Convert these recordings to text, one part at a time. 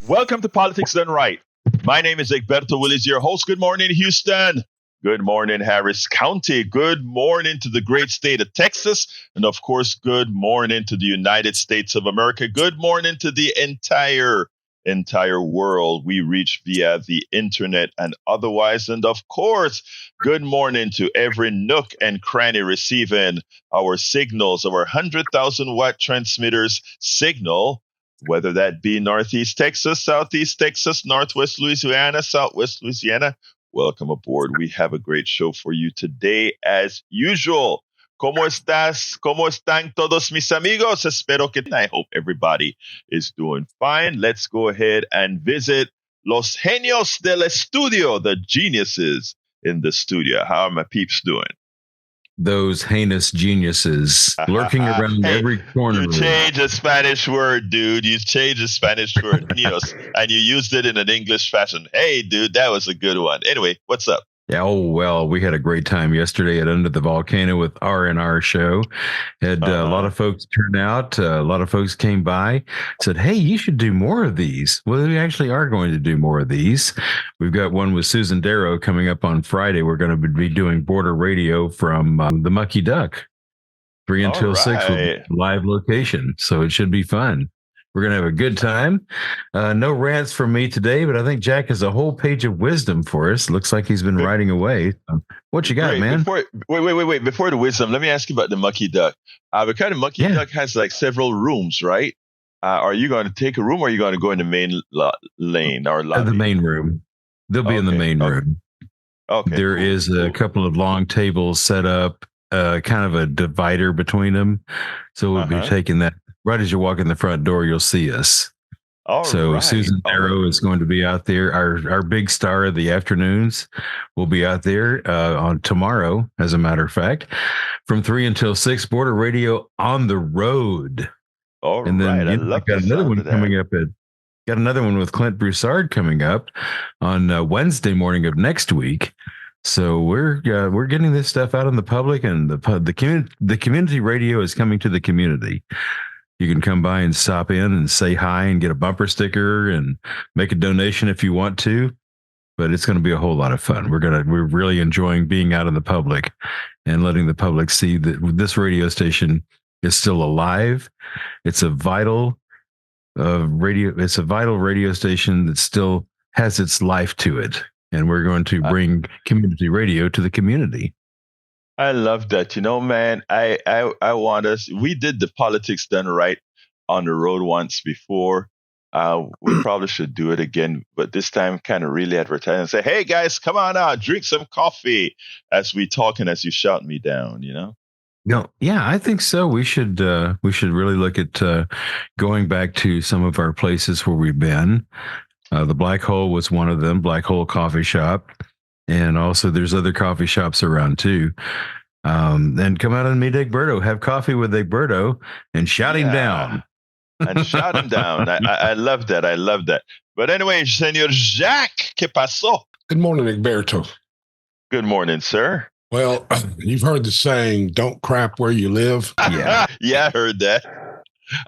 Welcome to Politics Done Right. My name is Egberto Willies, your host. Good morning, Houston. Good morning, Harris County. Good morning to the great state of Texas. And of course, good morning to the United States of America. Good morning to the entire world we reach via the internet and otherwise. And of course, good morning to every nook and cranny receiving our signals, our 100,000 watt transmitters signal, whether that be Northeast Texas, Southeast Texas, Northwest Louisiana, Southwest Louisiana. Welcome aboard. We have a great show for you today, as usual. ¿Cómo estás? ¿Cómo están todos mis amigos? Espero que I hope everybody is doing fine. Let's go ahead and visit Los Genios del Estudio, the geniuses in the studio. How are my peeps doing? Those heinous geniuses lurking around every corner. You changed a Spanish word, dude. You changed a Spanish word, genios, and you used it in an English fashion. Hey, dude, that was a good one. Anyway, what's up? Yeah, oh, well, we had a great time yesterday at Under the Volcano with R&R show. Had a lot of folks turn out. A lot of folks came by, said, hey, you should do more of these. Well, we actually are going to do more of these. We've got one with Susan Darrow coming up on Friday. We're going to be doing border radio from the Mucky Duck, 3 until 6 live location. So it should be fun. We're going to have a good time. No rants from me today, but I think Jack has a whole page of wisdom for us. Looks like he's been writing away. What you got, man? Wait. Before the wisdom, let me ask you about the Mucky Duck. The kind of Mucky Duck has like several rooms, right? Are you going to take a room or are you going to go in the main lane or lobby? The main room. They'll be in the main room. Okay. There is a couple of long tables set up, kind of a divider between them. So we'll be taking that. Right as you walk in the front door, you'll see us. Susan Darrow is going to be out there. Our big star of the afternoons will be out there on tomorrow, as a matter of fact, from 3 until 6. Border Radio on the road. And then got another one coming up. Got another one with Clint Broussard coming up on Wednesday morning of next week. So we're getting this stuff out in the public, and the community radio is coming to the community. You can come by and stop in and say hi and get a bumper sticker and make a donation if you want to. But it's going to be a whole lot of fun. We're really enjoying being out in the public and letting the public see that this radio station is still alive. It's a vital radio. It's a vital radio station that still has its life to it. And we're going to bring community radio to the community. I love that. You know, man, I want us. We did the Politics Done Right on the road once before. We probably should do it again, but this time kind of really advertise and say, hey, guys, come on out, drink some coffee as we talk and as you shout me down, you know? No, yeah, I think so. We should really look at going back to some of our places where we've been. The Black Hole was one of them, Black Hole Coffee Shop. And also there's other coffee shops around too. And come out and meet Egberto, have coffee with Egberto and shout him down. And shout him down. I love that. I love that. But anyway, Senor Jacques, ¿qué pasó? Good morning, Egberto. Good morning, sir. Well, you've heard the saying, don't crap where you live. Yeah. Yeah, I heard that.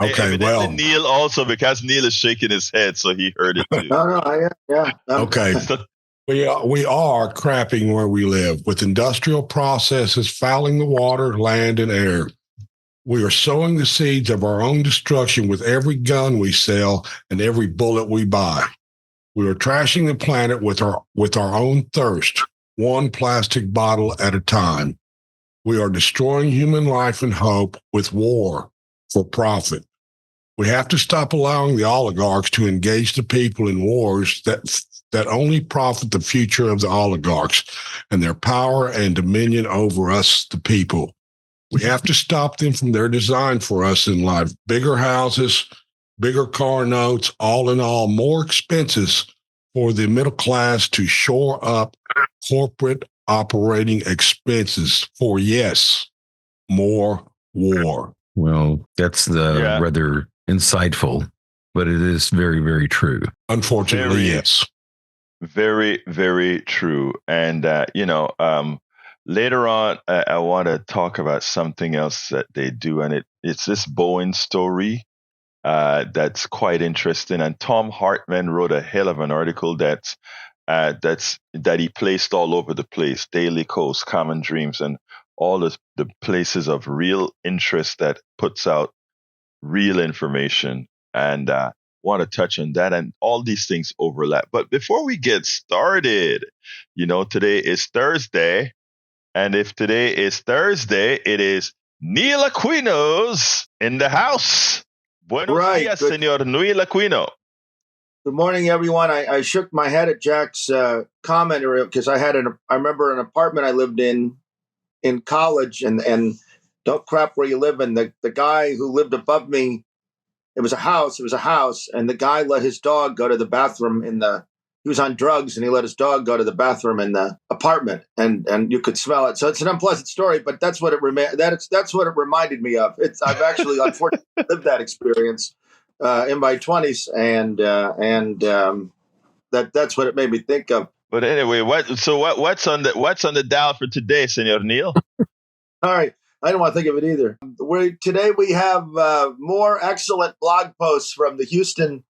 Okay, well. Neil also, because Neil is shaking his head, so he heard it too. Yeah. Okay. We are crapping where we live with industrial processes fouling the water, land, and air. We are sowing the seeds of our own destruction with every gun we sell and every bullet we buy. We are trashing the planet with our own thirst, one plastic bottle at a time. We are destroying human life and hope with war for profit. We have to stop allowing the oligarchs to engage the people in wars that only profit the future of the oligarchs and their power and dominion over us, the people. We have to stop them from their design for us in life. Bigger houses, bigger car notes, all in all, more expenses for the middle class to shore up corporate operating expenses for, yes, more war. Well, that's rather insightful, but it is very, very true. Unfortunately, yes. Very, very true. And, later on, I want to talk about something else that they do. And it's this Boeing story. that's quite interesting. And Thom Hartmann wrote a hell of an article that he placed all over the place: Daily Coast, Common Dreams, and all the places of real interest that puts out real information. And want to touch on that, and all these things overlap. But before we get started, today is Thursday. And if today is Thursday, it is Neil Aquino's in the house. Buenos dias, Senor Neil Aquino. Good morning, everyone. I shook my head at Jack's comment because I remember an apartment I lived in college, and don't crap where you live. And the guy who lived above me, it was a house, and the guy let his dog go to the bathroom he was on drugs, and he let his dog go to the bathroom in the apartment, and you could smell it. So it's an unpleasant story, but that's what it reminded me of. I've actually unfortunately lived that experience in my 20s, and that's what it made me think of. But anyway, what's on the dial for today, Senor Neil? All right. I don't want to think of it either. Today we have more excellent blog posts from the Houston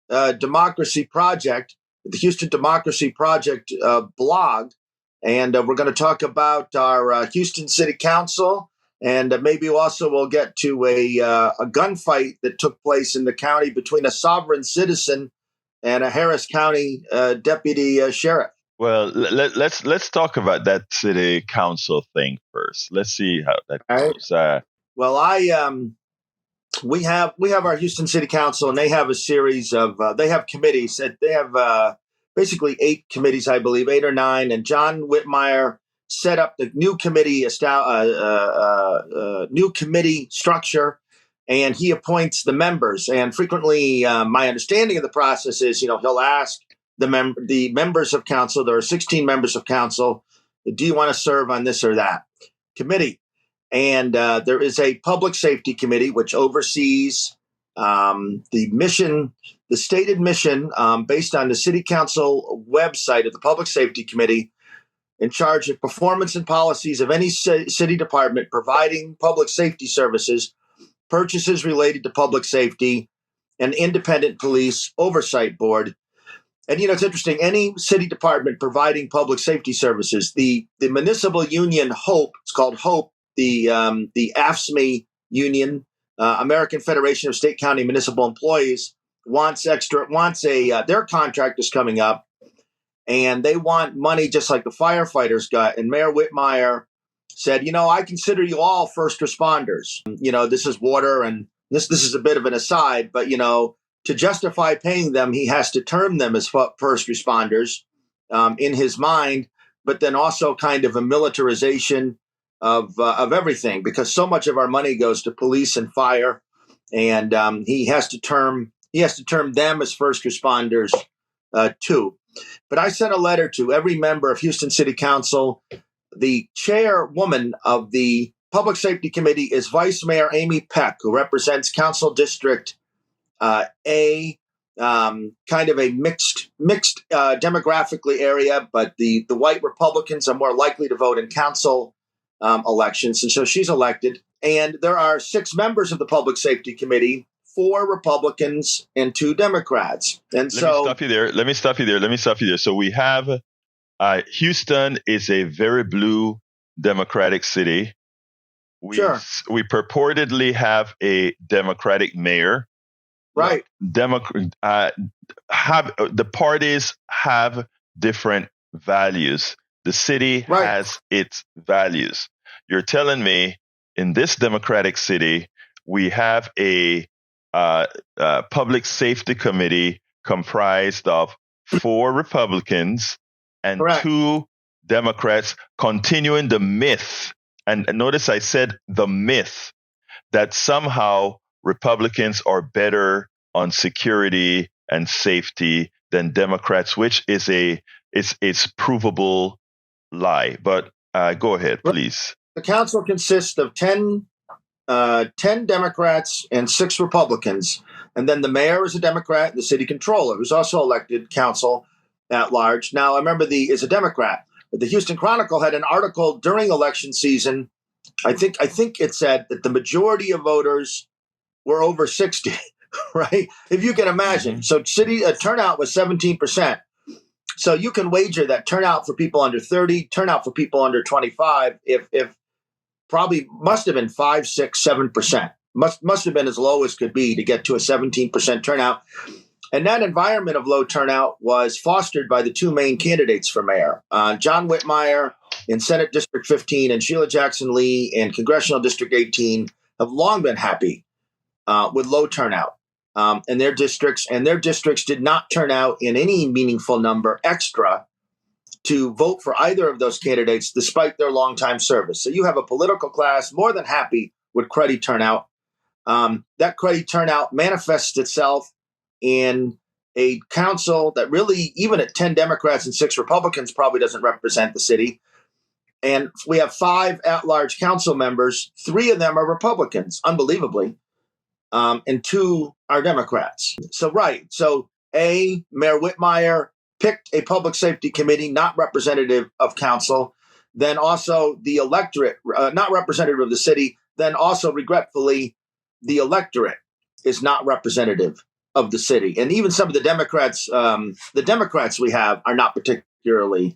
Democracy Project, the Houston Democracy Project blog. And we're going to talk about our Houston City Council. And maybe also we'll get to a gunfight that took place in the county between a sovereign citizen and a Harris County deputy sheriff. Well, let's talk about that city council thing first. Let's see how that goes. Well, we have our Houston City Council, and they have a series of they have committees. They have basically 8 committees, I believe, 8 or 9. And John Whitmire set up the new committee structure, and he appoints the members. And frequently, my understanding of the process is, he'll ask the members of council. There are 16 members of council. Do you want to serve on this or that committee? And there is a public safety committee which oversees the mission, the stated mission, based on the city council website of the public safety committee, in charge of performance and policies of any city department providing public safety services, purchases related to public safety, and independent police oversight board. And, it's interesting, any city department providing public safety services, the municipal union HOPE, it's called HOPE, the AFSCME union, American Federation of State, County, Municipal Employees, their contract is coming up, and they want money just like the firefighters got. And Mayor Whitmire said, I consider you all first responders. This is water, and this is a bit of an aside, but, to justify paying them, he has to term them as first responders in his mind, but then also kind of a militarization of everything, because so much of our money goes to police and fire, and he has to term them as first responders too. But I sent a letter to every member of Houston City Council. The chairwoman of the Public Safety Committee is Vice Mayor Amy Peck, who represents Council District A, kind of a mixed demographically area, but the white Republicans are more likely to vote in council elections, and so she's elected. And there are 6 members of the Public Safety Committee, 4 Republicans and 2 Democrats. And Let me stop you there. So we have Houston is a very blue Democratic city. We purportedly have a Democratic mayor. Right. The parties have different values. The city has its values. You're telling me in this democratic city, we have a public safety committee comprised of 4 Republicans and 2 Democrats, continuing the myth. And notice I said the myth that somehow Republicans are better on security and safety than Democrats, which is it's provable lie. But go ahead, please. The council consists of 10 Democrats and 6 Republicans. And then the mayor is a Democrat, and the city controller, who's also elected council at large. Now, I remember is a Democrat. But the Houston Chronicle had an article during election season. I think it said that the majority of voters were over 60. right? If you can imagine. So city turnout was 17%. So you can wager that turnout for people under 30, turnout for people under 25, if probably must have been 5, 6, 7%. Must have been as low as could be to get to a 17% turnout. And that environment of low turnout was fostered by the two main candidates for mayor, John Whitmire in Senate District 15 and Sheila Jackson Lee in Congressional District 18 have long been happy with low turnout in their districts. And their districts did not turn out in any meaningful number extra to vote for either of those candidates, despite their longtime service. So you have a political class more than happy with cruddy turnout. That cruddy turnout manifests itself in a council that really, even at 10 Democrats and 6 Republicans, probably doesn't represent the city. And we have 5 at-large council members. 3 of them are Republicans, unbelievably, and 2 are Democrats. So Mayor Whitmire picked a public safety committee not representative of council, then also the electorate, not representative of the city, then also, regretfully, the electorate is not representative of the city. And even some of the Democrats we have are not particularly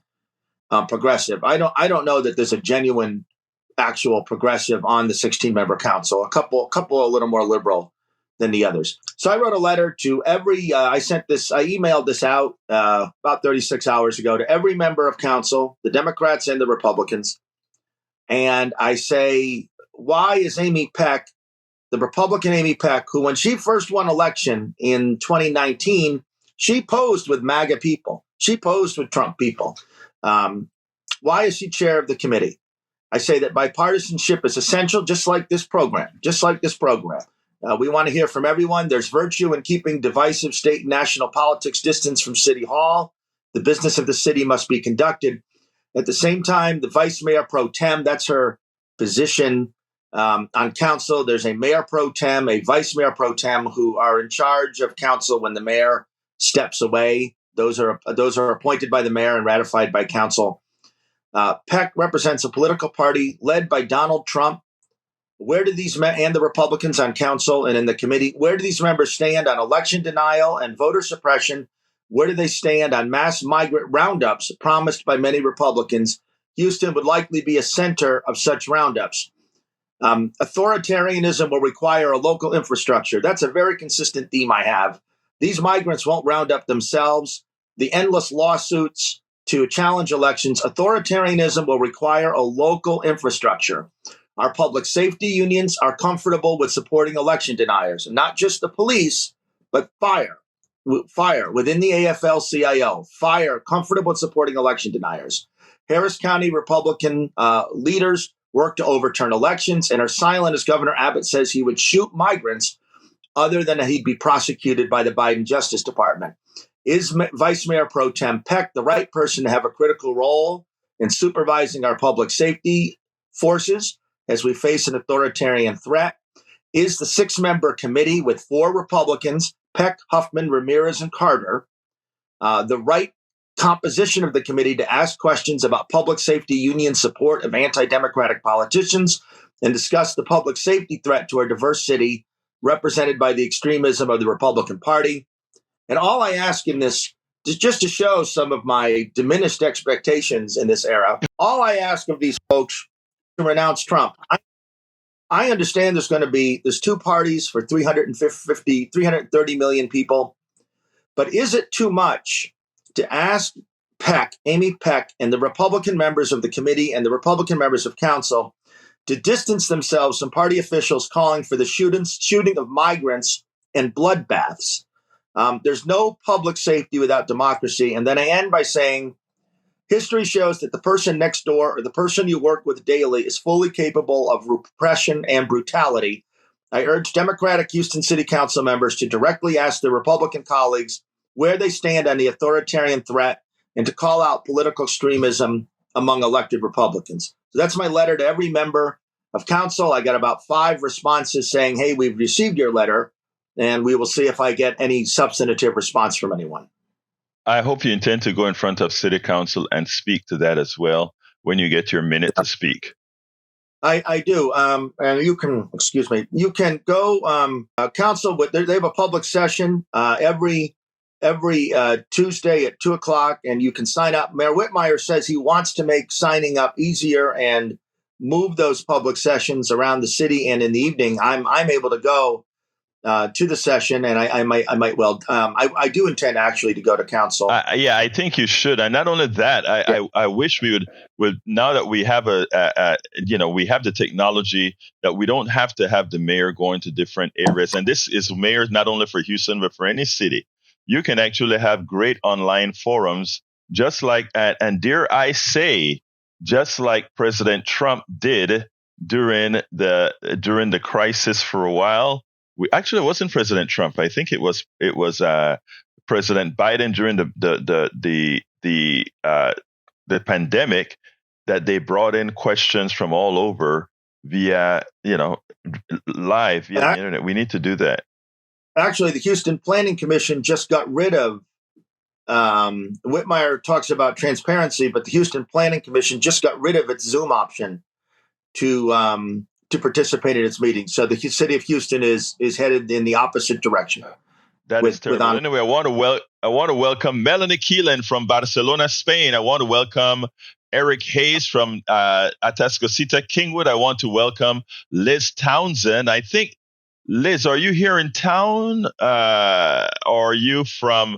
progressive. I don't know that there's a genuine, actual progressive on the 16-member council. A couple a little more liberal than the others. So I wrote a letter to every. I emailed this out about 36 hours ago to every member of council, the Democrats and the Republicans, and I say, why is Amy Peck, the Republican Amy Peck, who when she first won election in 2019, she posed with MAGA people. She posed with Trump people. Why is she chair of the committee? I say that bipartisanship is essential, just like this program. We want to hear from everyone. There's virtue in keeping divisive state and national politics distance from City Hall. The business of the city must be conducted. At the same time, the vice mayor pro tem, that's her position on council. There's a mayor pro tem, a vice mayor pro tem who are in charge of council when the mayor steps away. Those are appointed by the mayor and ratified by council. Peck represents a political party led by Donald Trump. Where do these men and the Republicans on council and in the committee, where do these members stand on election denial and voter suppression? Where do they stand on mass migrant roundups promised by many Republicans? Houston would likely be a center of such roundups. Authoritarianism will require a local infrastructure. That's a very consistent theme I have. These migrants won't round up themselves. The endless lawsuits to challenge elections. Authoritarianism will require a local infrastructure. Our public safety unions are comfortable with supporting election deniers, not just the police, but fire within the AFL-CIO, comfortable with supporting election deniers. Harris County Republican leaders work to overturn elections and are silent as Governor Abbott says he would shoot migrants other than that he'd be prosecuted by the Biden Justice Department. Is Vice Mayor Pro Tem Peck the right person to have a critical role in supervising our public safety forces as we face an authoritarian threat? Is the 6-member committee with 4 Republicans, Peck, Huffman, Ramirez, and Carter, the right composition of the committee to ask questions about public safety union support of anti-democratic politicians and discuss the public safety threat to our diverse city represented by the extremism of the Republican Party? And all I ask in this, just to show some of my diminished expectations in this era, all I ask of these folks to renounce Trump. I understand there's 2 parties for 330 million people, but is it too much to ask Amy Peck, and the Republican members of the committee and the Republican members of council to distance themselves from party officials calling for the shooting of migrants and bloodbaths? There's no public safety without democracy. And then I end by saying, history shows that the person next door or the person you work with daily is fully capable of repression and brutality. I urge Democratic Houston City Council members to directly ask their Republican colleagues where they stand on the authoritarian threat and to call out political extremism among elected Republicans. So that's my letter to every member of council. I got about 5 responses saying, hey, we've received your letter, and we will see if I get any substantive response from anyone. I hope you intend to go in front of City Council and speak to that as well when you get your minute to speak. I do. And you can, excuse me, you can go council with, they have a public session every Tuesday at 2:00, and you can sign up. Mayor Whitmire says he wants to make signing up easier and move those public sessions around the city. And in the evening, I'm able to go to the session, and I might well. I do intend actually to go to council. Yeah, I think you should. And not only that, I wish we would now that we have we have the technology that we don't have to have the mayor going to different areas. And this is mayors not only for Houston but for any city. You can actually have great online forums, just like and dare I say, just like President Trump did during the crisis for a while. It wasn't President Trump. I think it was President Biden during the pandemic that they brought in questions from all over via live via the internet. We need to do that. Actually, the Houston Planning Commission just got rid of. Whitmire talks about transparency, but the Houston Planning Commission just got rid of its Zoom option to participate in its meetings. So the city of Houston is headed in the opposite direction. That is terrible. Anyway, I want to welcome Melanie Keelan from Barcelona, Spain. I want to welcome Eric Hayes from Atascocita, Kingwood. I want to welcome Liz Townsend. I think, Liz, are you here in town? Or are you from?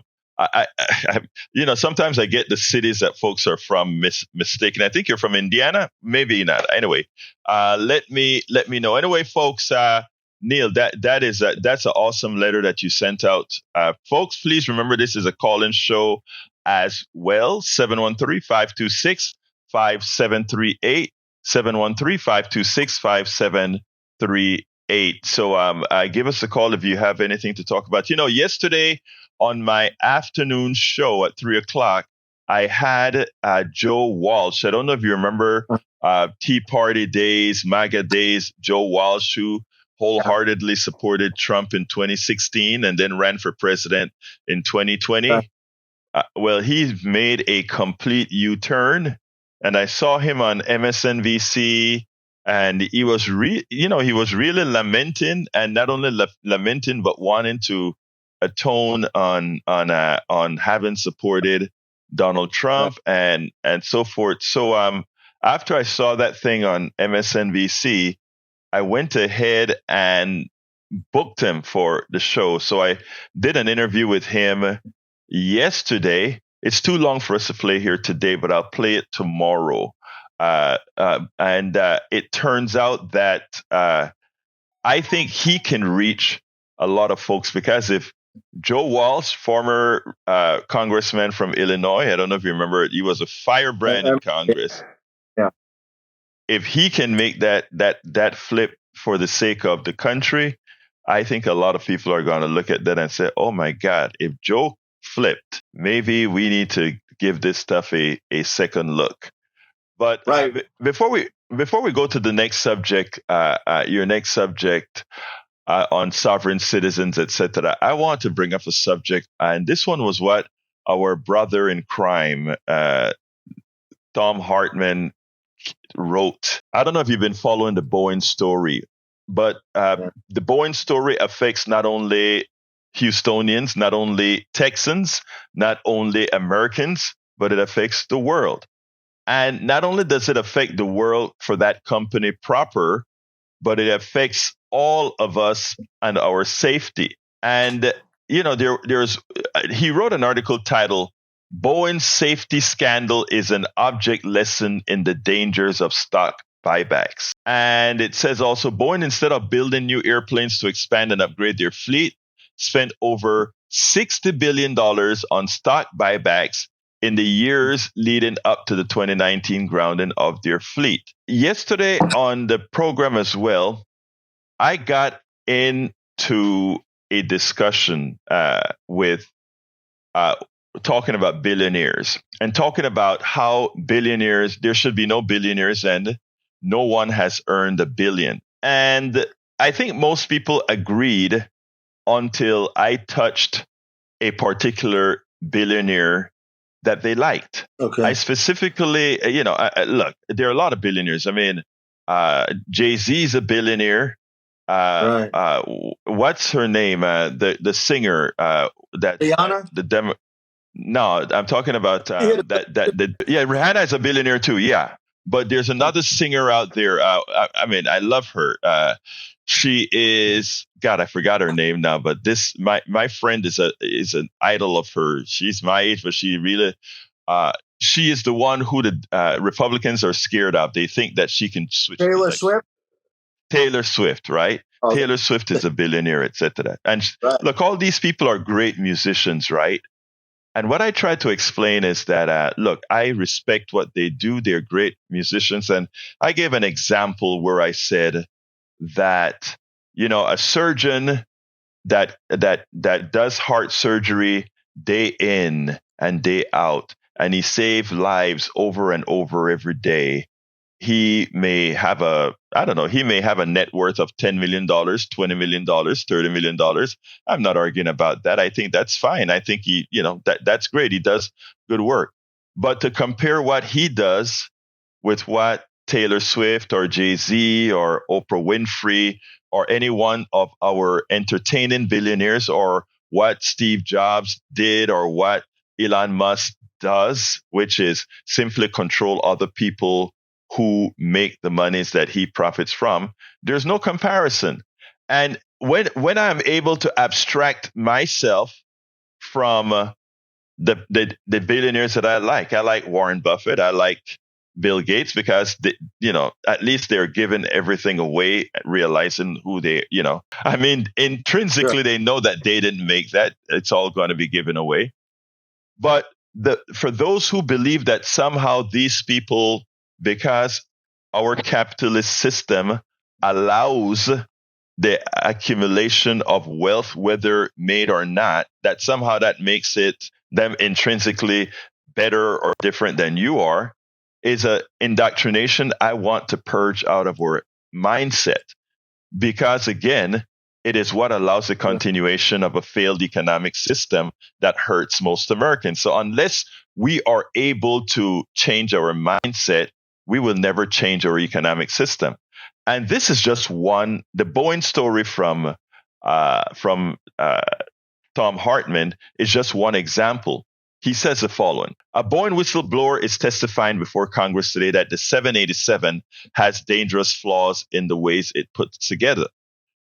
Sometimes I get the cities that folks are from mistaken. I think you're from Indiana, maybe not. Anyway, let me know. Anyway, folks, Neil, that's an awesome letter that you sent out. Folks, please remember this is a call-in show as well. 713-526-5738. 713-526-5738. So give us a call if you have anything to talk about. Yesterday on my afternoon show at 3:00, I had Joe Walsh. I don't know if you remember Tea Party days, MAGA days. Joe Walsh, who wholeheartedly supported Trump in 2016 and then ran for president in 2020. Well, he's made a complete U-turn, and I saw him on MSNBC, and he was really lamenting, and not only lamenting but wanting to atone on having supported Donald Trump and so forth. So after I saw that thing on MSNBC, I went ahead and booked him for the show. So I did an interview with him yesterday. It's too long for us to play here today, but I'll play it tomorrow. And it turns out that I think he can reach a lot of folks, because if Joe Walsh, former congressman from Illinois, I don't know if you remember it, he was a firebrand in Congress. Yeah. If he can make that flip for the sake of the country, I think a lot of people are going to look at that and say, oh my God, if Joe flipped, maybe we need to give this stuff a second look. But before we go to the next subject, your next subject on sovereign citizens, etc., I want to bring up a subject, and this one was what our brother in crime, Thom Hartmann, wrote. I don't know if you've been following the Boeing story, but the Boeing story affects not only Houstonians, not only Texans, not only Americans, but it affects the world. And not only does it affect the world for that company proper, but it affects all of us and our safety. And, he wrote an article titled, Boeing's Safety Scandal is an Object Lesson in the Dangers of Stock Buybacks. And it says also, Boeing, instead of building new airplanes to expand and upgrade their fleet, spent over $60 billion on stock buybacks in the years leading up to the 2019 grounding of their fleet. Yesterday on the program as well, I got into a discussion with talking about billionaires and talking about how billionaires, there should be no billionaires and no one has earned $1 billion. And I think most people agreed until I touched a particular billionaire that they liked. Okay. I specifically, look, there are a lot of billionaires. I mean, Jay-Z's a billionaire. What's her name? The singer Rihanna? No, I'm talking about Rihanna is a billionaire too. Yeah, but there's another singer out there. I mean, I love her. She is God. I forgot her name now. But my friend is an idol of hers. She's my age, but she really she is the one who the Republicans are scared of. They think that she can switch. Taylor Swift. Taylor Swift, right? Okay. Taylor Swift is a billionaire, etc. And look, all these people are great musicians, right? And what I try to explain is that, look, I respect what they do. They're great musicians. And I gave an example where I said that, a surgeon that does heart surgery day in and day out, and he saves lives over and over every day. He may have a net worth of $10 million, $20 million, $30 million. I'm not arguing about that. I think that's fine. I think that's great. He does good work. But to compare what he does with what Taylor Swift or Jay-Z or Oprah Winfrey or any one of our entertaining billionaires, or what Steve Jobs did, or what Elon Musk does, which is simply control other people who make the monies that he profits from, there's no comparison. And when I'm able to abstract myself from the billionaires that I like Warren Buffett, I like Bill Gates, because at least they're giving everything away, realizing who they, I mean, intrinsically they know that they didn't make that. It's all going to be given away. But for those who believe that somehow these people, because our capitalist system allows the accumulation of wealth, whether made or not, that somehow that makes them intrinsically better or different than you are, is an indoctrination I want to purge out of our mindset. Because again, it is what allows the continuation of a failed economic system that hurts most Americans. So unless we are able to change our mindset, we will never change our economic system. And this is just one. The Boeing story from Thom Hartmann is just one example. He says the following: a Boeing whistleblower is testifying before Congress today that the 787 has dangerous flaws in the ways it puts together.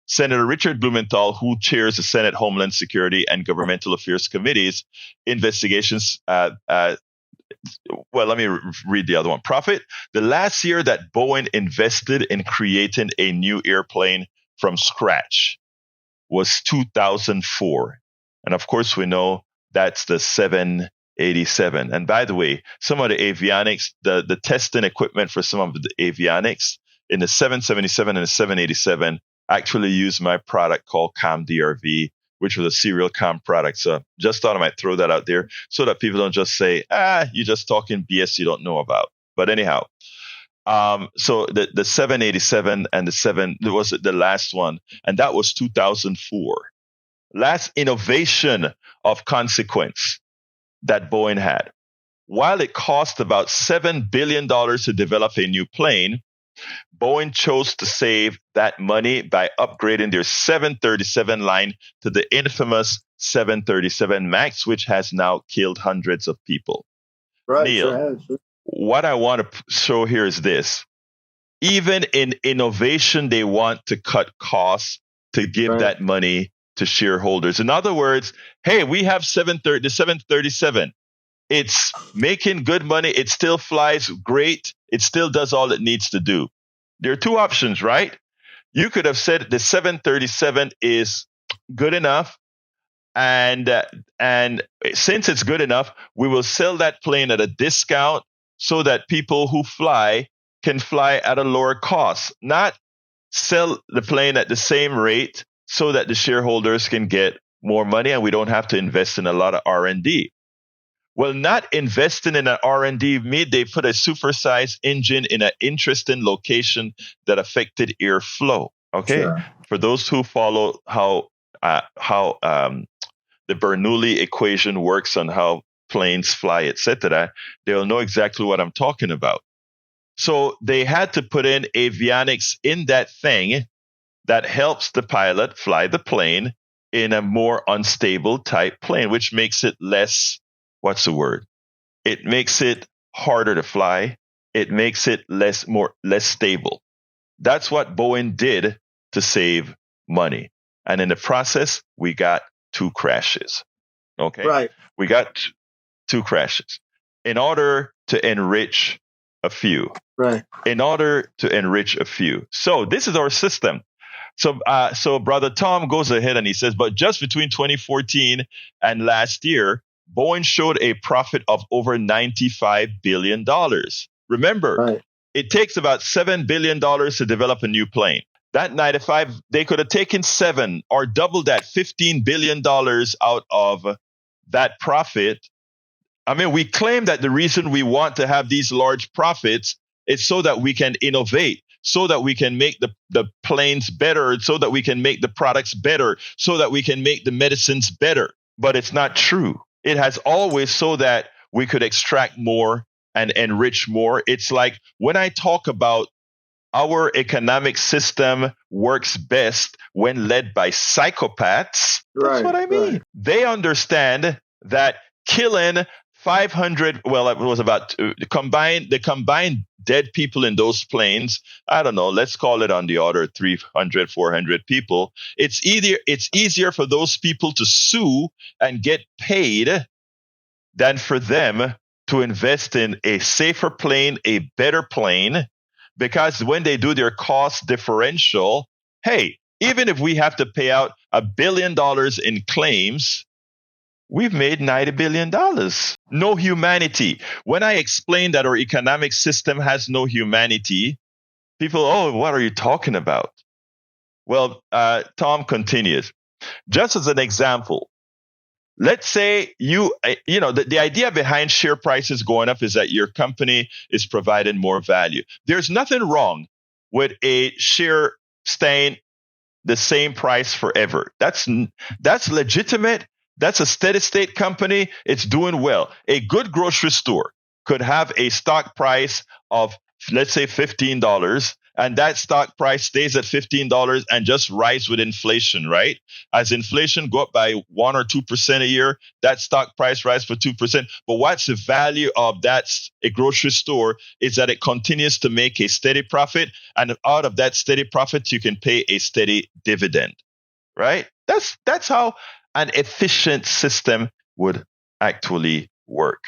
Senator Richard Blumenthal, who chairs the Senate Homeland Security and Governmental Affairs Committee's investigations, let me read the other one. Profit: the last year that Boeing invested in creating a new airplane from scratch was 2004. And of course, we know that's the 787. And by the way, some of the avionics, the testing equipment for some of the avionics in the 777 and the 787 actually use my product called ComDRV, which was a serial com product. So just thought I might throw that out there so that people don't just say, you're just talking BS you don't know about. But anyhow, so the 787 and there was the last one, and that was 2004. Last innovation of consequence that Boeing had. While it cost about $7 billion to develop a new plane, Boeing chose to save that money by upgrading their 737 line to the infamous 737 MAX, which has now killed hundreds of people. Right, Neil, what I want to show here is this. Even in innovation, they want to cut costs to give that money to shareholders. In other words, hey, we have the 737. It's making good money. It still flies great. It still does all it needs to do. There are two options, right? You could have said the 737 is good enough, and since it's good enough, we will sell that plane at a discount so that people who fly can fly at a lower cost, not sell the plane at the same rate so that the shareholders can get more money and we don't have to invest in a lot of R&D. Well, not investing in an R&D made they put a supersized engine in an interesting location that affected airflow. Okay, sure. For those who follow how the Bernoulli equation works on how planes fly, etc., they'll know exactly what I'm talking about. So they had to put in avionics in that thing that helps the pilot fly the plane in a more unstable type plane, which makes it less, what's the word? It makes it harder to fly. It makes it less stable. That's what Boeing did to save money. And in the process, we got 2 crashes. Okay. Right. We got 2 crashes in order to enrich a few. Right. In order to enrich a few. So this is our system. So Brother Thom goes ahead and he says, but just between 2014 and last year, Boeing showed a profit of over $95 billion. Remember, right. It takes about $7 billion to develop a new plane. That 95, they could have taken 7 or double that, $15 billion out of that profit. I mean, we claim that the reason we want to have these large profits is so that we can innovate, so that we can make the planes better, so that we can make the products better, so that we can make the medicines better. But it's not true. It has always so that we could extract more and enrich more. It's like when I talk about our economic system works best when led by psychopaths. That's what I mean. Right. They understand that killing 500, well, it was about the combined dead people in those planes. I don't know. Let's call it on the order 300, 400 people. It's easier for those people to sue and get paid than for them to invest in a safer plane, a better plane, because when they do their cost differential, hey, even if we have to pay out $1 billion in claims, we've made $90 billion. No humanity. When I explain that our economic system has no humanity, people, oh, what are you talking about? Well, Thom continues. Just as an example, let's say the idea behind share prices going up is that your company is providing more value. There's nothing wrong with a share staying the same price forever. That's legitimate. That's a steady state company. It's doing well. A good grocery store could have a stock price of, let's say, $15, and that stock price stays at $15 and just rise with inflation, right? As inflation go up by 1 or 2% a year, that stock price rises for 2%. But what's the value of that a grocery store is that it continues to make a steady profit, and out of that steady profit, you can pay a steady dividend, right? That's how an efficient system would actually work.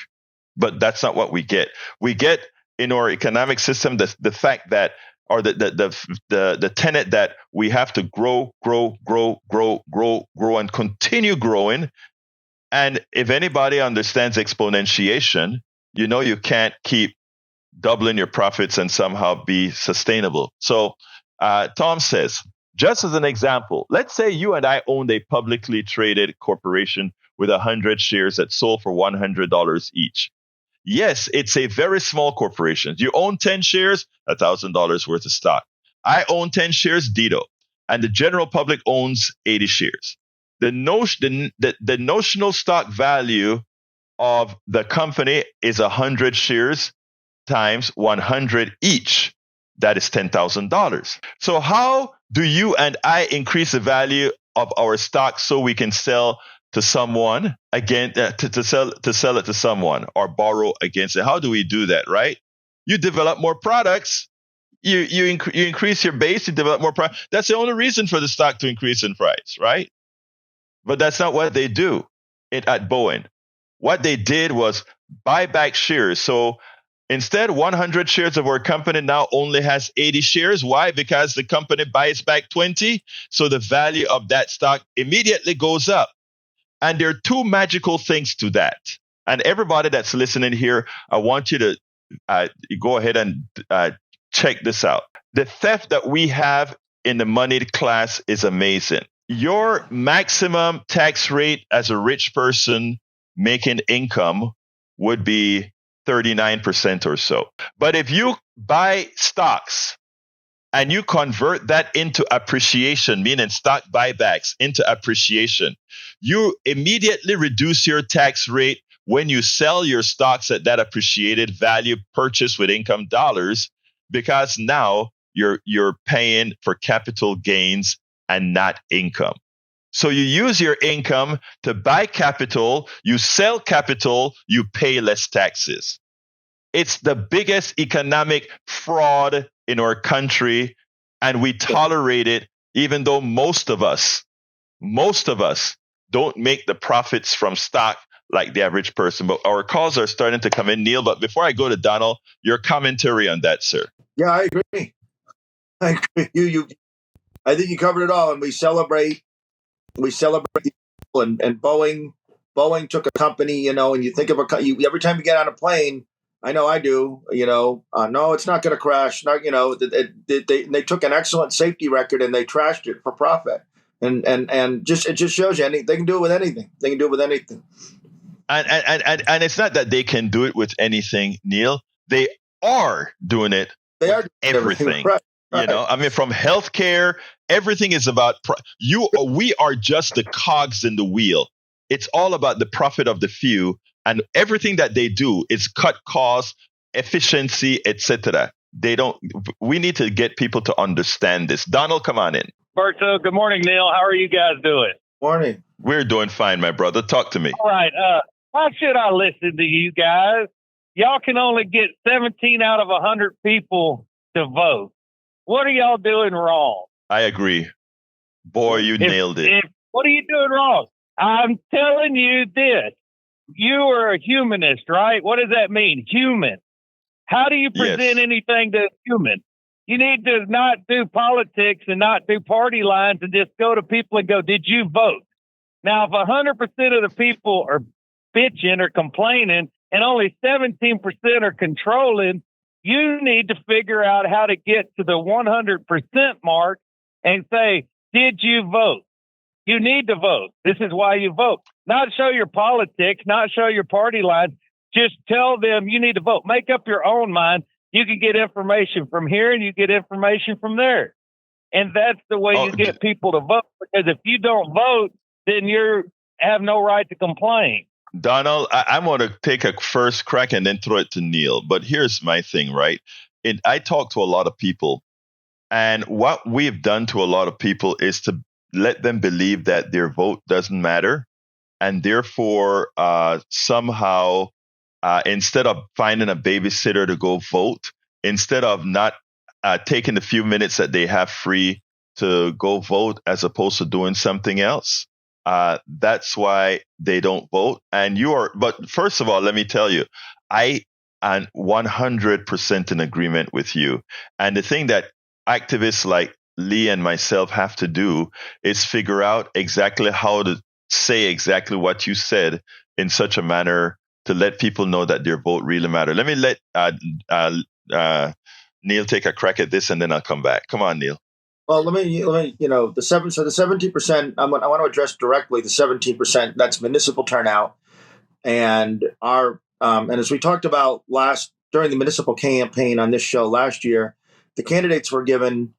But that's not what we get. We get in our economic system the fact that, or the tenet that we have to grow, and continue growing. And if anybody understands exponentiation, you can't keep doubling your profits and somehow be sustainable. So Thom says, just as an example, let's say you and I owned a publicly traded corporation with 100 shares that sold for $100 each. Yes, it's a very small corporation. You own 10 shares, $1,000 worth of stock. I own 10 shares, ditto. And the general public owns 80 shares. The notional stock value of the company is 100 shares times 100 each. That is $10,000. So how do you and I increase the value of our stock so we can sell to someone again, to sell it to someone or borrow against it? How do we do that, right? You develop more products. You increase your base. You develop more products. That's the only reason for the stock to increase in price, right? But that's not what they do at Boeing. What they did was buy back shares. So instead, 100 shares of our company now only has 80 shares. Why? Because the company buys back 20. So the value of that stock immediately goes up. And there are 2 magical things to that. And everybody that's listening here, I want you to go ahead and check this out. The theft that we have in the moneyed class is amazing. Your maximum tax rate as a rich person making income would be 39% or so. But if you buy stocks and you convert that into appreciation, meaning stock buybacks into appreciation, you immediately reduce your tax rate when you sell your stocks at that appreciated value purchased with income dollars. because now you're paying for capital gains and not income. So you use your income to buy capital, you sell capital, you pay less taxes. It's the biggest economic fraud in our country, and we tolerate it, even though most of us don't make the profits from stock like the average person. But our calls are starting to come in, Neil. But before I go to Donald, your commentary on that, sir. Yeah, I agree. I think you covered it all, and we celebrate people and Boeing took a company, and you think of every time you get on a plane, I know I do, no, it's not going to crash. Not, they took an excellent safety record and they trashed it for profit. And it just shows you they can do it with anything. They can do it with anything. And it's not that they can do it with anything, Neil. They are doing it. They are everything. Right. I mean, from healthcare, everything is about we are just the cogs in the wheel. It's all about the profit of the few, and everything that they do is cut costs, efficiency, etc. We need to get people to understand this. Donald, come on in. Berto, good morning, Neil. How are you guys doing? Morning. We're doing fine, my brother. Talk to me. All right. Why should I listen to you guys? Y'all can only get 17 out of 100 people to vote. What are y'all doing wrong? I agree. Boy, you nailed it. What are you doing wrong? I'm telling you this. You are a humanist, right? What does that mean? Human. How do you present anything to a human? You need to not do politics and not do party lines and just go to people and go, did you vote? Now, if 100% of the people are bitching or complaining and only 17% are controlling, you need to figure out how to get to the 100% mark and say, did you vote? You need to vote. This is why you vote. Not show your politics, not show your party lines. Just tell them you need to vote. Make up your own mind. You can get information from here and you get information from there. And that's the way you get people to vote. Because if you don't vote, then you have no right to complain. Donald, I'm going to take a first crack and then throw it to Neil. But here's my thing, right? I talk to a lot of people, and what we've done to a lot of people is to let them believe that their vote doesn't matter. And therefore, somehow, instead of finding a babysitter to go vote, instead of not taking the few minutes that they have free to go vote as opposed to doing something else, that's why they don't vote. But first of all, let me tell you, I am 100% in agreement with you. And the thing that activists like Lee and myself have to do is figure out exactly how to say exactly what you said in such a manner to let people know that their vote really matters. Let me let Neil take a crack at this, and then I'll come back. Come on, Neil. Well, let me, the 17%. I want to address directly the 17%. That's municipal turnout, and and as we talked about during the municipal campaign on this show last year, the candidates were given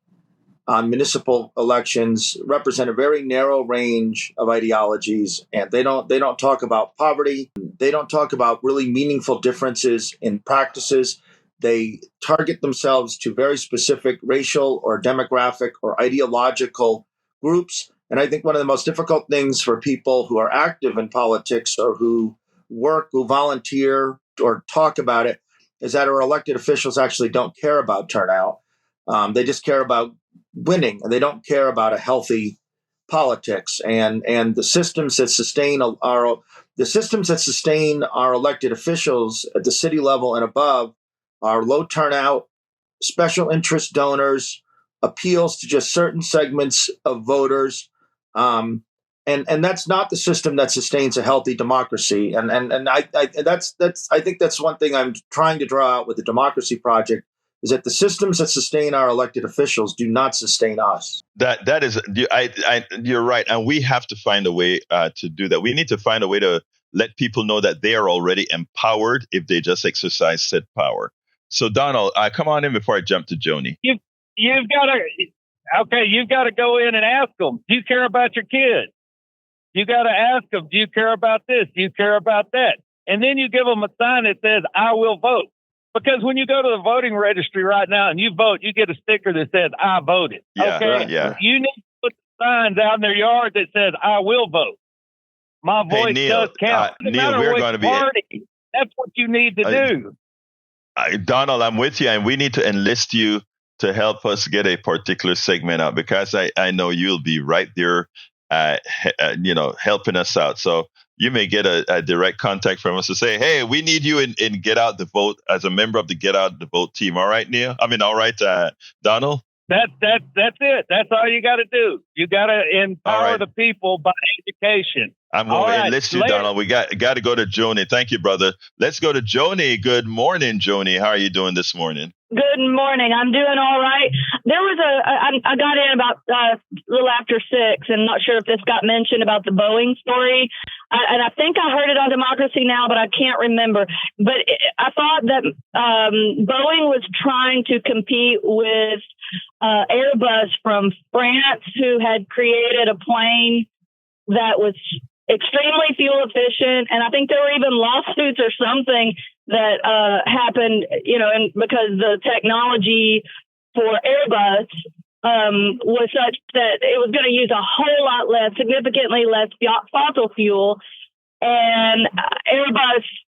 on municipal elections represent a very narrow range of ideologies, and they don't talk about poverty. They don't talk about really meaningful differences in practices. They target themselves to very specific racial or demographic or ideological groups. And I think one of the most difficult things for people who are active in politics or who volunteer or talk about it is that our elected officials actually don't care about turnout. They just care about winning, and they don't care about a healthy politics. And the systems that sustain our elected officials at the city level and above are low turnout, special interest donors, appeals to just certain segments of voters, and that's not the system that sustains a healthy democracy. And I think that's one thing I'm trying to draw out with the Democracy Project, is that the systems that sustain our elected officials do not sustain us. That is, you're right, and we have to find a way to do that. We need to find a way to let people know that they are already empowered if they just exercise said power. So, Donald, come on in before I jump to Joni. You've got to go in and ask them, do you care about your kids? You got to ask them, do you care about this? Do you care about that? And then you give them a sign that says, I will vote. Because when you go to the voting registry right now and you vote, you get a sticker that says, I voted. Yeah, okay? yeah. You need to put signs out in their yard that says, I will vote. My voice Neil, does count. Neil, we're going to be... Party, that's what you need to do. Donald, I'm with you, and we need to enlist you to help us get a particular segment out, because I know you'll be right there, helping us out. So you may get a direct contact from us to say, hey, we need you in Get Out the Vote as a member of the Get Out the Vote team. All right, Neil? All right, Donald? That's it. That's all you got to do. You got to empower the people by education. I'm going to enlist you, Donald. We got to go to Joni. Thank you, brother. Let's go to Joni. Good morning, Joni. How are you doing this morning? Good morning. I'm doing all right. There was I got in about a little after 6, and not sure if this got mentioned about the Boeing story. And I think I heard it on Democracy Now!, but I can't remember. But I thought that Boeing was trying to compete with Airbus from France, who had created a plane that was extremely fuel efficient. And I think there were even lawsuits or something that happened, and because the technology for Airbus was such that it was going to use a whole lot less, significantly less fossil fuel. And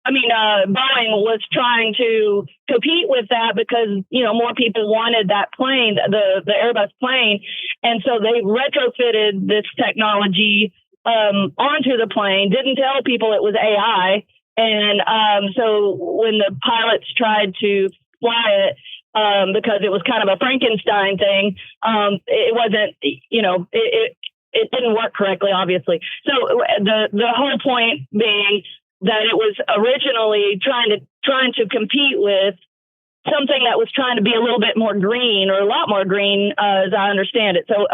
Boeing was trying to compete with that because, more people wanted that plane, the Airbus plane. And so they retrofitted this technology onto the plane, didn't tell people it was AI. And so when the pilots tried to fly it, because it was kind of a Frankenstein thing, it wasn't, it didn't work correctly, obviously. So the whole point being that it was originally trying to compete with something that was trying to be a little bit more green, or a lot more green, as I understand it. So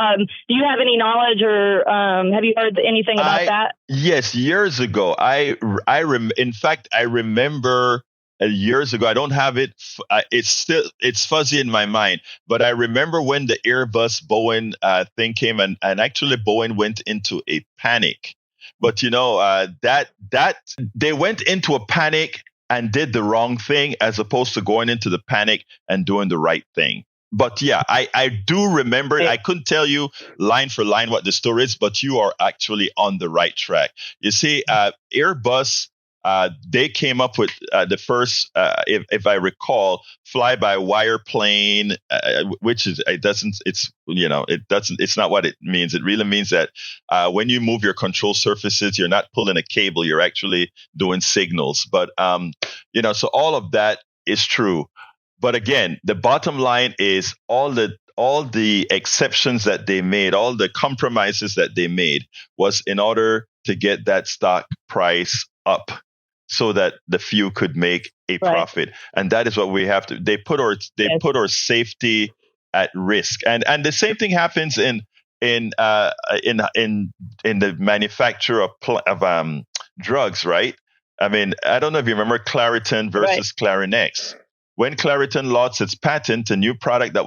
do you have any knowledge, or have you heard anything about that? Yes, years ago. In fact, I remember years ago. I don't have it. It's fuzzy in my mind, but I remember when the Airbus Boeing thing came, and actually Boeing went into a panic. But that they went into a panic and did the wrong thing, as opposed to going into the panic and doing the right thing. But yeah, I do remember it. I couldn't tell you line for line what the story is, but you are actually on the right track. You see, Airbus, they came up with the first, if I recall, fly-by-wire plane, which is it's not what it means. It really means that when you move your control surfaces, you're not pulling a cable, you're actually doing signals. But so all of that is true. But again, the bottom line is all the exceptions that they made, all the compromises that they made, was in order to get that stock price up, so that the few could make a profit. And that is what we have to. They put our safety at risk. And the same thing happens in the manufacture of drugs, right? I don't know if you remember Claritin versus Clarinex. When Claritin lost its patent, a new product that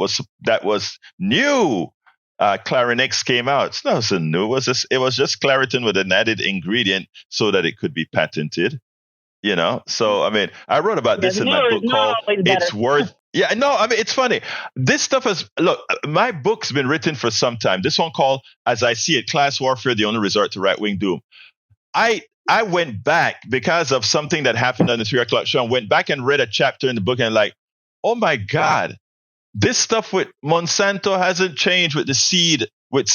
was new, Clarinex came out. It's not so new. It was just Claritin with an added ingredient so that it could be patented. So I wrote about this in my book called "It's Worth." Yeah, no, it's funny. This stuff my book's been written for some time. This one called "As I See It: Class Warfare: The Only Resort to Right-Wing Doom." I went back because of something that happened on the 3 o'clock show, and went back and read a chapter in the book, and oh my God, this stuff with Monsanto hasn't changed with the seed, with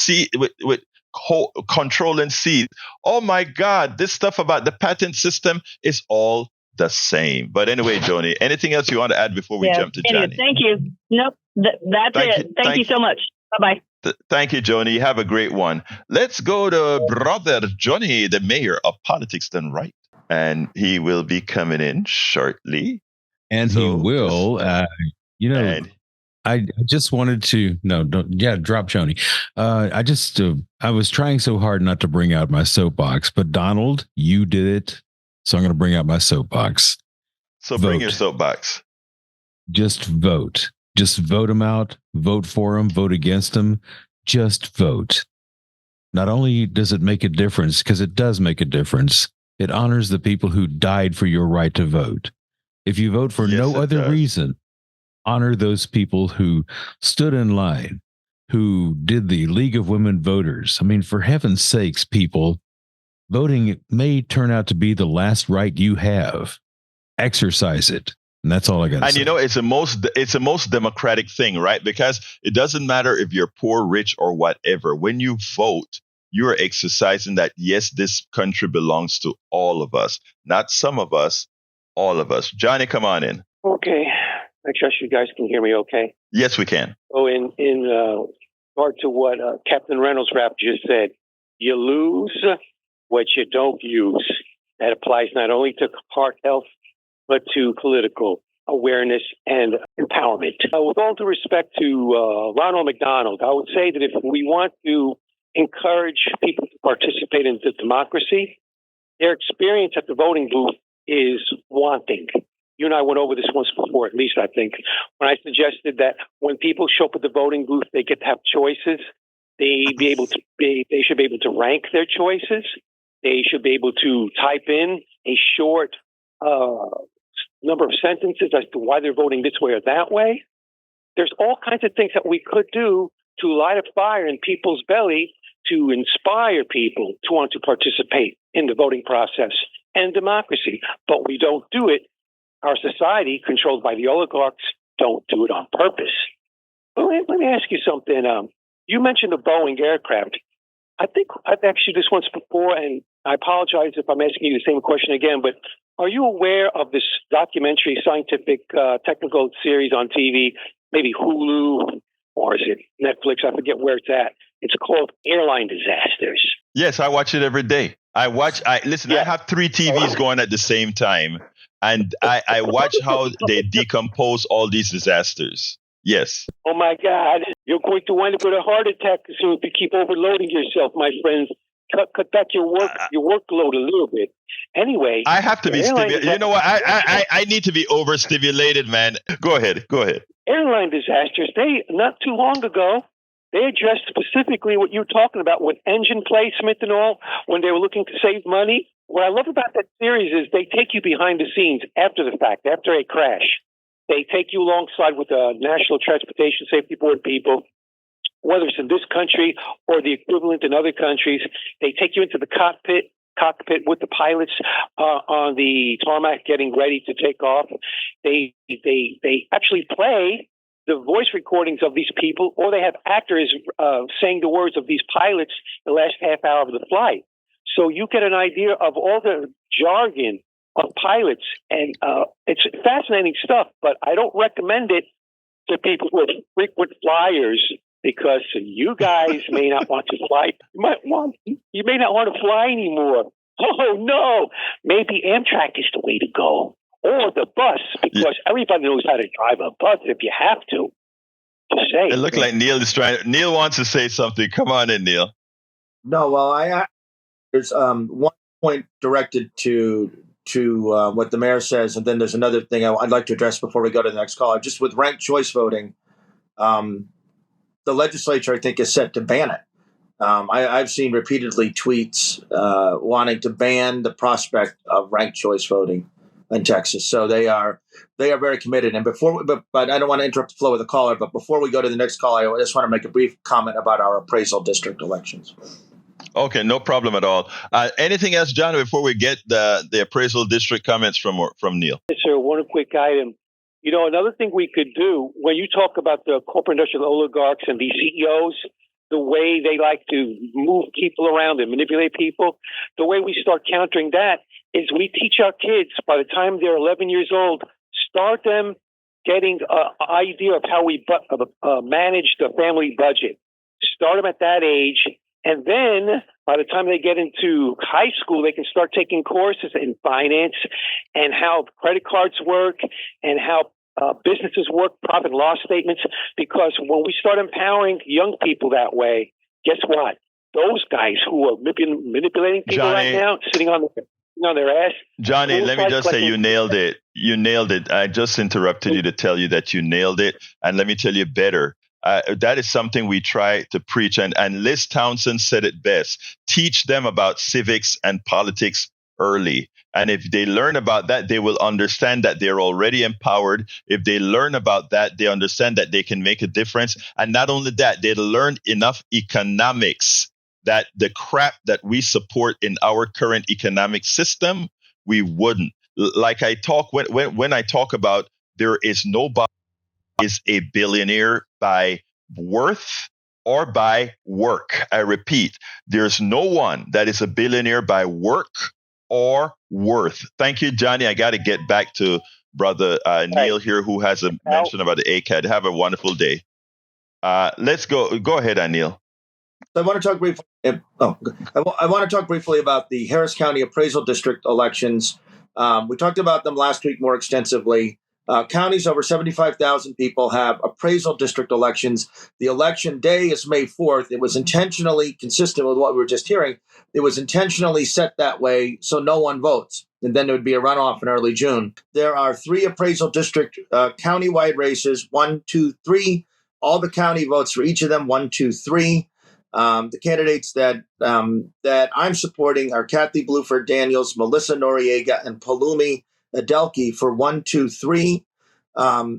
controlling seed. Oh my God, this stuff about the patent system is all the same. But anyway, Joni, anything else you want to add before we jump to Johnny? Thank you. Nope, that's it. Thank you so much. Bye-bye. Thank you, Joni. Have a great one. Let's go to Brother Johnny, the mayor of Politics Done Right. And he will be coming in shortly. And he will. I just wanted to drop Joni. I was trying so hard not to bring out my soapbox, but Donald, you did it, so I'm going to bring out my soapbox. So bring your soapbox. Just vote. Just vote them out. Vote for them. Vote against them. Just vote. Not only does it make a difference, because it does make a difference, it honors the people who died for your right to vote. If you vote for no other reason, honor those people who stood in line, who did the League of Women Voters. I mean, for heaven's sakes, people, voting may turn out to be the last right you have. Exercise it. And that's all I got to say. And it's a most democratic thing, right? Because it doesn't matter if you're poor, rich, or whatever. When you vote, you're exercising that, yes, this country belongs to all of us, not some of us, all of us. Johnny, come on in. Okay. I trust you guys can hear me okay. Yes, we can. Oh, in regard to what Captain Reynolds rap just said, you lose what you don't use. That applies not only to heart health, but to political awareness and empowerment. With all due respect to Ronald McDonald, I would say that if we want to encourage people to participate in the democracy, their experience at the voting booth is wanting. You and I went over this once before, at least I think, when I suggested that when people show up at the voting booth, they get to have choices. They should be able to rank their choices. They should be able to type in a short number of sentences as to why they're voting this way or that way. There's all kinds of things that we could do to light a fire in people's belly to inspire people to want to participate in the voting process and democracy. But we don't do it. Our society, controlled by the oligarchs, don't do it on purpose. Let me ask you something. You mentioned the Boeing aircraft. I think I've asked you this once before, and I apologize if I'm asking you the same question again, but are you aware of this documentary, scientific, technical series on TV, maybe Hulu, or is it Netflix? I forget where it's at. It's called Airline Disasters. Yes, I watch it every day. I have 3 TVs going at the same time, and I watch how they decompose all these disasters. Yes. Oh, my God. You're going to wind up with a heart attack soon if you keep overloading yourself, my friends. Cut back your workload a little bit. Anyway, I have to be stimulated. You know what? I need to be overstimulated, man. Go ahead. Airline disasters. They not too long ago, they addressed specifically what you're talking about with engine placement and all when they were looking to save money. What I love about that series is they take you behind the scenes after the fact, after a crash. They take you alongside with the National Transportation Safety Board people, whether it's in this country or the equivalent in other countries. They take you into the cockpit with the pilots on the tarmac getting ready to take off. They actually play the voice recordings of these people, or they have actors saying the words of these pilots the last half hour of the flight. So you get an idea of all the jargon of pilots, and it's fascinating stuff, but I don't recommend it to people who are frequent flyers, because you guys may not want to fly. You may not want to fly anymore. Oh, no. Maybe Amtrak is the way to go, or the bus, because everybody knows how to drive a bus if you have to. Just say. It looks like Neil is trying. Neil wants to say something. Come on in, Neil. No, well, there's one point directed to what the mayor says, and then there's another thing I'd like to address before we go to the next caller. Just with ranked choice voting, the legislature, I think, is set to ban it. I've seen repeatedly tweets wanting to ban the prospect of ranked choice voting in Texas. So they are very committed. And but I don't want to interrupt the flow of the caller. But before we go to the next caller, I just want to make a brief comment about our appraisal district elections. Okay, no problem at all. Anything else, John, before we get the appraisal district comments from Neil? Yes, sir. One quick item. You know, another thing we could do, when you talk about the corporate industrial oligarchs and these CEOs, the way they like to move people around and manipulate people, the way we start countering that is we teach our kids, by the time they're 11 years old, start them getting an idea of how we manage the family budget. Start them at that age. And then by the time they get into high school, they can start taking courses in finance and how credit cards work and how businesses work, profit and loss statements. Because when we start empowering young people that way, guess what? Those guys who are manipulating people right now, sitting on their ass. Johnny, let me just say you nailed it. You nailed it. I just interrupted you to tell you that you nailed it. And let me tell you better. That is something we try to preach. And Liz Townsend said it best. Teach them about civics and politics early. And if they learn about that, they will understand that they're already empowered. If they learn about that, they understand that they can make a difference. And not only that, they learn enough economics that the crap that we support in our current economic system, we wouldn't. Like I talk, when I talk about there is nobody is a billionaire by worth or by work. I repeat, there's no one that is a billionaire by work or worth. Thank you, Johnny. I got to get back to brother Neil here, who has a mention about the ACAD. Have a wonderful day. Let's go. Go ahead, Neil. I want to talk briefly. I want to talk briefly about the Harris County Appraisal District elections. We talked about them last week more extensively. Counties over 75,000 people have appraisal district elections. The election day is May 4th. It was intentionally consistent with what we were just hearing. It was intentionally set that way so no one votes. And then there would be a runoff in early June. There are 3 appraisal district countywide races, 1, 2, 3. All the county votes for each of them, 1, 2, 3. The candidates that I'm supporting are Kathy Bluford Daniels, Melissa Noriega, and Palumi Adelke for 1, 2, 3. They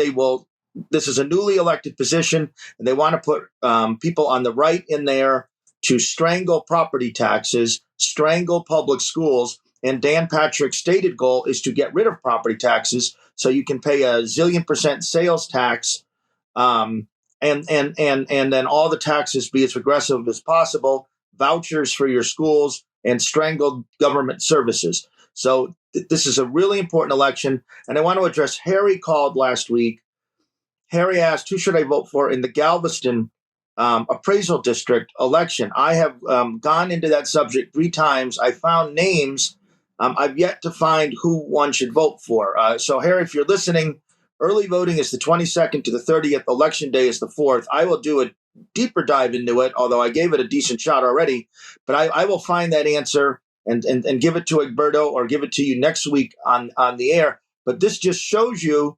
will. This is a newly elected position, and they want to put people on the right in there to strangle property taxes, strangle public schools. And Dan Patrick's stated goal is to get rid of property taxes so you can pay a zillion% sales tax, and then all the taxes be as regressive as possible, vouchers for your schools, and strangled government services. So this is a really important election. And I want to address Harry called last week. Harry asked, who should I vote for in the Galveston appraisal district election? I have gone into that subject 3 times. I found names. I've yet to find who one should vote for. So, Harry, if you're listening, early voting is the 22nd to the 30th. Election day is the 4th. I will do a deeper dive into it, although I gave it a decent shot already. But I will find that answer and give it to Egberto or give it to you next week on the air. But this just shows you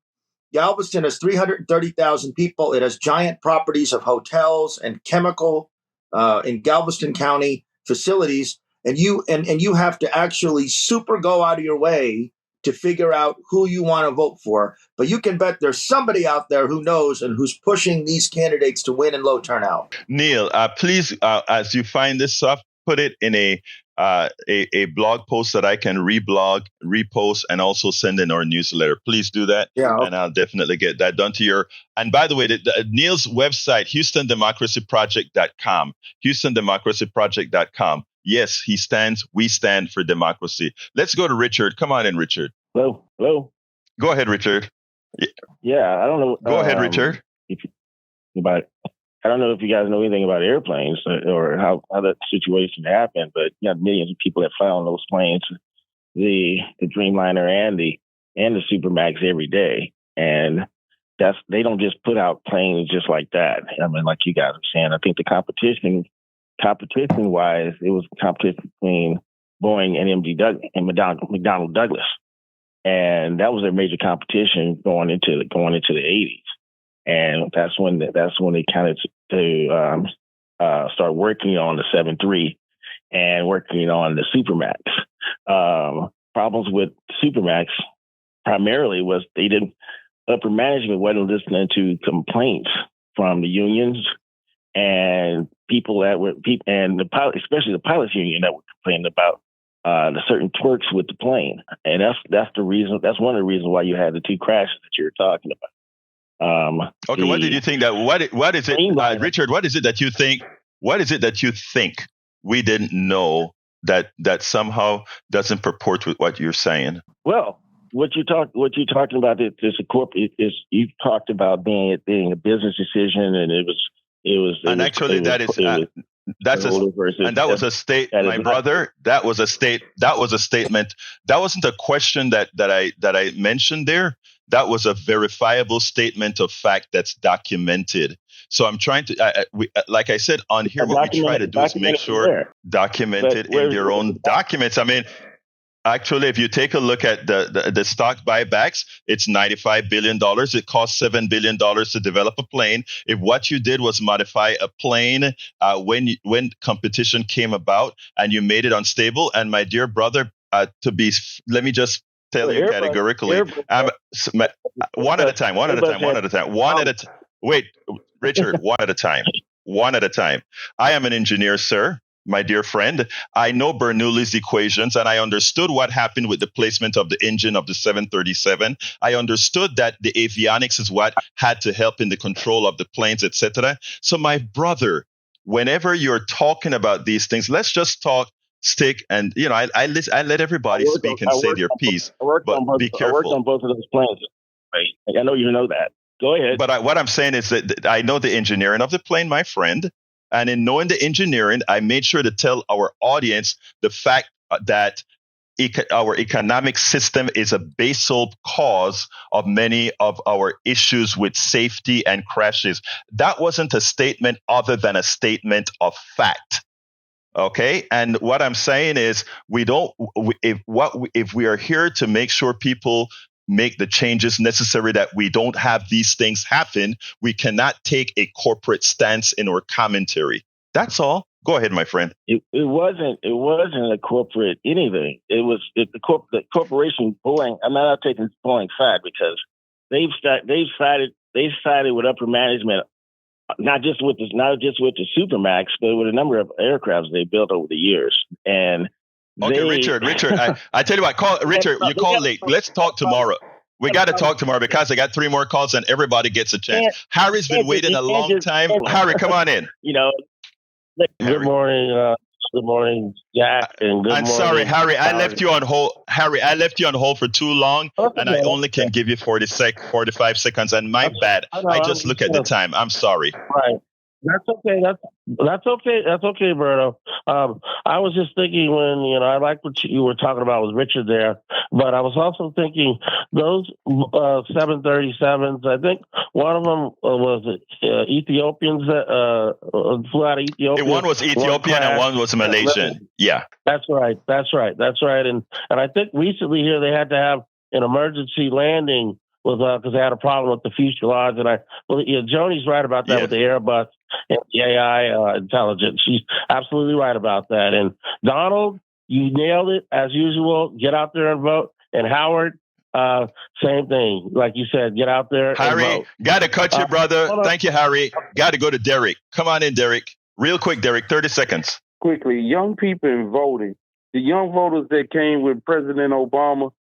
Galveston has 330,000 people. It has giant properties of hotels and chemical in Galveston County facilities. And you have to actually super go out of your way to figure out who you want to vote for. But you can bet there's somebody out there who knows and who's pushing these candidates to win in low turnout. Neil, please, as you find this stuff, put it in a blog post that I can reblog, repost, and also send in our newsletter. Please do that. Yeah. And I'll definitely get that done to your. And by the way, Neil's website, HoustonDemocracyProject.com, HoustonDemocracyProject.com. Yes, we stand for democracy. Let's go to Richard. Come on in, Richard. Hello. Go ahead, Richard. Yeah, I don't know. Go ahead, Richard. I don't know if you guys know anything about airplanes or how that situation happened, but you have millions of people that fly on those planes, the Dreamliner and the Supermax every day, and they don't just put out planes just like that. I mean, like you guys are saying, I think the competition wise, it was competition between Boeing and McDonnell Douglas, and that was their major competition going into the 80s. And that's when they kind of start working on the 7.3 and working on the Supermax. Problems with Supermax primarily was upper management wasn't listening to complaints from the unions and people and the pilot, especially the pilots union, that were complaining about the certain twerks with the plane. And that's the reason. That's one of the reasons why you had the 2 crashes that you were talking about. Okay, what did you think that? What is it, Richard? What is it that you think? What is it that you think we didn't know that somehow doesn't purport with what you're saying? Well, what you're talking about is a corporate. You talked about being a business decision, and it was. And actually, that was a statement, my brother. That was a statement. That wasn't a question that I mentioned there. That was a verifiable statement of fact that's documented. So I'm trying to, like I said on here, what we try to do is make sure documented in their own documents. I mean, Actually, if you take a look at the stock buybacks, it's $95 billion. It costs $7 billion to develop a plane. If what you did was modify a plane when competition came about and you made it unstable, and my dear brother, let me just tell you categorically, one at a time. Wait, Richard, one at a time. I am an engineer, sir. My dear friend, I know Bernoulli's equations, and I understood what happened with the placement of the engine of the 737. I understood that the avionics is what had to help in the control of the planes, etc. So, my brother, whenever you're talking about these things, let's just talk stick. And I let everybody speak and say their piece. But be careful. I worked on both of those planes. Right? I know you know that. Go ahead. But what I'm saying is that I know the engineering of the plane, my friend. And in knowing the engineering, I made sure to tell our audience the fact that our economic system is a basal cause of many of our issues with safety and crashes. That wasn't a statement other than a statement of fact. Okay. And what I'm saying is if we are here to make sure people make the changes necessary that we don't have these things happen, we cannot take a corporate stance in our commentary. That's all. Go ahead, my friend. It wasn't a corporate anything. It was the corporation Boeing. I'm not taking Boeing side because they've sided with upper management, not just with the Supermax, but with a number of aircrafts they built over the years. And okay, Richard, I tell you what, Richard, you called late. Let's talk tomorrow. We got to talk tomorrow because I got 3 more calls and everybody gets a chance. Harry's been waiting a long time. Harry, come on in. Good morning, Jack, and good morning. I'm sorry, Harry. I left you on hold. Harry, I left you on hold for too long, and I only can give you 45 seconds. And my bad. I just look at the time. I'm sorry. Right. That's okay. That's okay. That's okay, Berto. I was just thinking when, I like what you were talking about with Richard there, but I was also thinking those 737s, I think one of them was Ethiopians that flew out of Ethiopia. One was Ethiopian and one was Malaysian. Yeah. That's right. And I think recently here they had to have an emergency landing because they had a problem with the fuselage. And Joni's right about that with the Airbus and the AI intelligence. She's absolutely right about that. And Donald, you nailed it as usual. Get out there and vote. And Howard, same thing. Like you said, get out there. Harry, got to cut you, brother. Thank you, Harry. Got to go to Derek. Come on in, Derek. Real quick, Derek, 30 seconds. Quickly, young people in voting, the young voters that came with President Obama,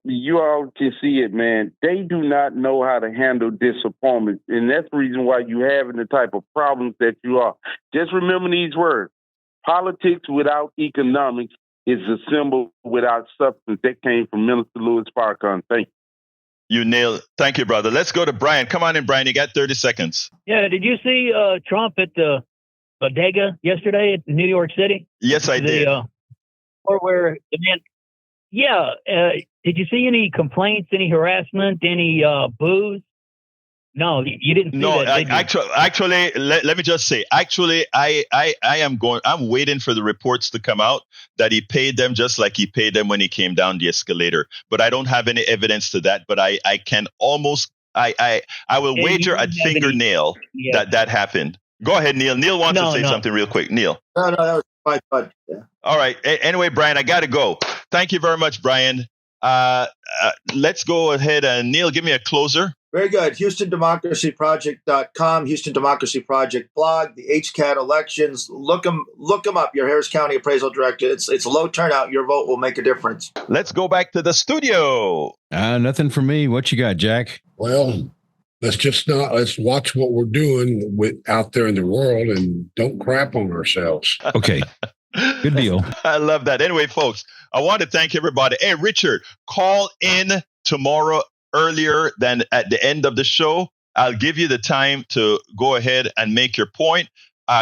you all can see it, man. They do not know how to handle disappointment. And that's the reason why you're having the type of problems that you are. Just remember these words. Politics without economics is a symbol without substance. That came from Minister Louis Farrakhan. Thank you. You nailed it. Thank you, brother. Let's go to Brian. Come on in, Brian. You got 30 seconds. Yeah. Did you see Trump at the bodega yesterday at New York City? Yes, I did. Or where the man... Yeah. Did you see any complaints, any harassment, any boos? No, you didn't see that. No, actually, let me just say, I'm waiting for the reports to come out that he paid them just like he paid them when he came down the escalator. But I don't have any evidence to that. But I can almost, I will wager a fingernail that happened. Go ahead, Neil. Neil wants to say something real quick. Neil. No, that was my thought. Yeah. All right. Anyway, Brian, I got to go. Thank you very much, Brian. Let's go ahead and Neil, give me a closer. Very good. HoustonDemocracyProject.com, Houston Democracy Project blog, the HCAT elections. Look them up. Your Harris County Appraisal Director. It's a low turnout. Your vote will make a difference. Let's go back to the studio. Nothing for me. What you got, Jack? Well, let's watch what we're doing out there in the world and don't crap on ourselves. Okay. Good deal. I love that. Anyway, folks, I want to thank everybody. Hey, Richard, call in tomorrow earlier than at the end of the show. I'll give you the time to go ahead and make your point.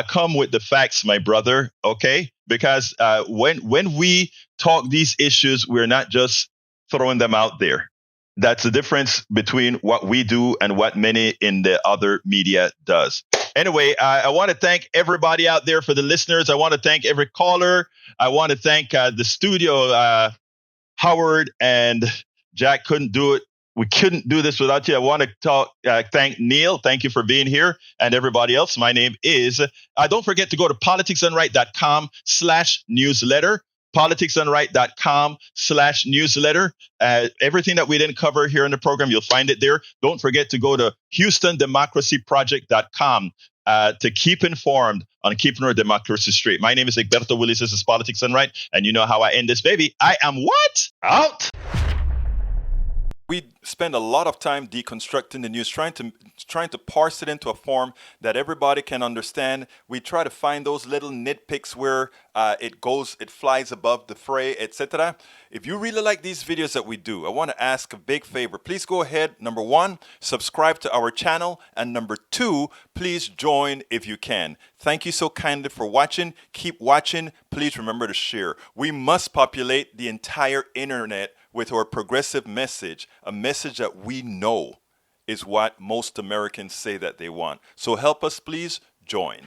Come with the facts, my brother, okay? Because when we talk these issues, we're not just throwing them out there. That's the difference between what we do and what many in the other media does. Anyway, I want to thank everybody out there for the listeners. I want to thank every caller. I want to thank the studio Howard and Jack couldn't do it. We couldn't do this without you. I want to thank Neil. Thank you for being here, and everybody else. My name is, don't forget to go to politicsdoneright.com/newsletter. politicsdoneright.com/newsletter. Everything that we didn't cover here in the program, you'll find it there. Don't forget to go to HoustonDemocracyProject.com to keep informed on keeping our democracy straight. My name is Egberto Willies. This is Politics Done Right, and you know how I end this, baby. I am what? Out. We spend a lot of time deconstructing the news, trying to parse it into a form that everybody can understand. We try to find those little nitpicks where it flies above the fray, etc. If you really like these videos that we do, I want to ask a big favor. Please go ahead. Number 1, subscribe to our channel, and number 2, please join if you can. Thank you so kindly for watching. Keep watching. Please remember to share. We must populate the entire internet with our progressive message, a message that we know is what most Americans say that they want. So help us, please join.